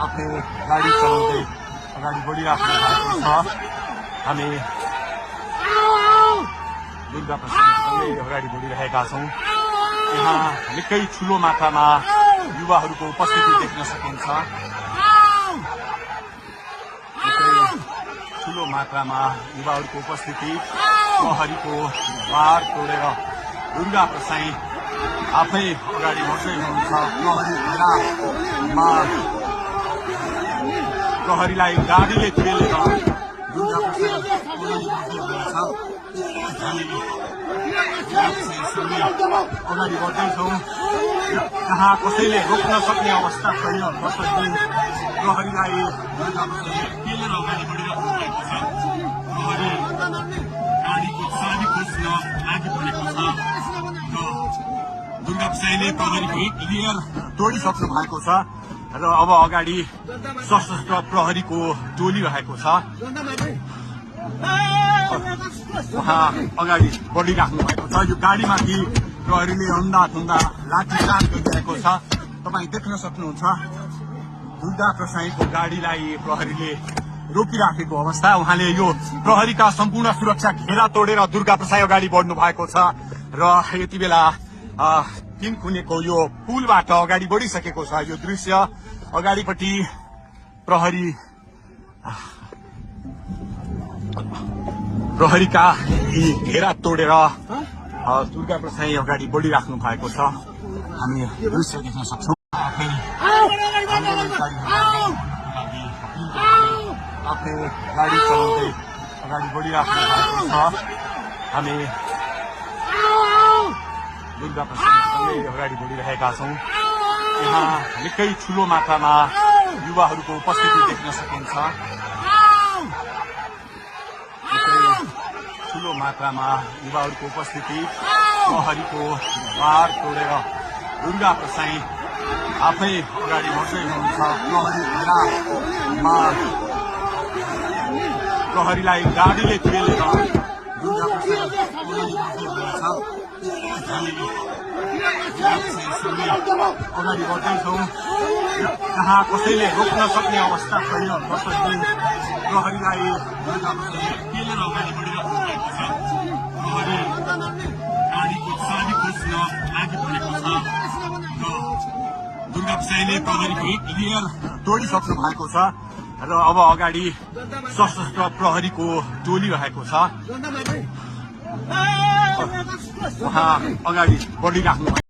आफ्नो गाडी चलाउँदै अगाडि बढिराख्नु भएको छ। हामी दुर्गा प्रसादसँगै अगाडि बढिरहेका छौँ। यहाँ निकै ठुलो मात्रामा युवाहरूको उपस्थिति देख्न सकिन्छ। निकै ठुलो मात्रामा युवाहरूको उपस्थिति, प्रहरीको बार तोडेर दुर्गा प्रसाई आफै अगाडि बढ्दै हुनुहुन्छ। प्रहरीलाई गाडीले पेलेर दुर्गा प्रसाई अगाडि बढ्दैछौँ। जहाँ कसैले रोक्न सक्ने अवस्था छैन, कसैले प्रहरीलाई पेलेर अगाडि बढिरहेको भएको छ। प्रहरी गाडीको चाबी खोज्न लागि परेको छ र दुर्गा प्रसाईले प्रहरीको क्लियर तोडिसक्नु भएको छ र अब अगाडि सशस्त्र प्रहरीको टोली रहेको छ। उहाँ अगाडि बढिराख्नु भएको छ। यो गाडीमाथि प्रहरीले अन्धाधुन्दा लाठीचार्ज गरिरहेको छ। तपाईँ देख्न सक्नुहुन्छ दुर्गा प्रसाईको गाडीलाई प्रहरीले रोकिराखेको अवस्था। उहाँले यो प्रहरीका सम्पूर्ण सुरक्षा घेरा तोडेर दुर्गा प्रसाई अगाडि बढ्नु भएको छ र यति बेला तिनकुनेको यो पुलबाट अगाडि बढिसकेको छ। यो दृश्य अगाडिपट्टि प्रहरीका यी घेरा तोडेर दुर्गा प्रसाई अगाडि बढिराख्नु भएको छ। हामी दृश्य देख्न सक्छौँ। आफ्नो गाडी चलाउँदै अगाडि बढिराख्नु भएको छ। हामी दुर्गा प्रसादसँगै अगाडि बढिरहेका छौँ। यहाँ निकै ठुलो मात्रामा युवाहरूको उपस्थिति देख्न सकिन्छ। निकै ठुलो मात्रामा युवाहरूको उपस्थिति, प्रहरीको बार तोडेर दुर्गा प्रसाई आफै अगाडि बढ्दै हुनुहुन्छ। प्रहरीलाई गाडीले पेलेर दुर्गा प्रसाई अगाडि बढ्दैछौँ। जहाँ कसैले रोक्न सक्ने अवस्था छैन, कसैले प्रहरीलाई पेलेर अगाडि बढिरहेको भएको छ। प्रहरी गाडीको चाबी खोज्न लागि परेको छ र दुर्गा प्रसाईले प्रहरीको क्लियर तोडिसक्नु भएको छ र अब अगाडि सशस्त्र प्रहरीको टोली रहेको छ। उहाँ अगाडि बढिराख्नु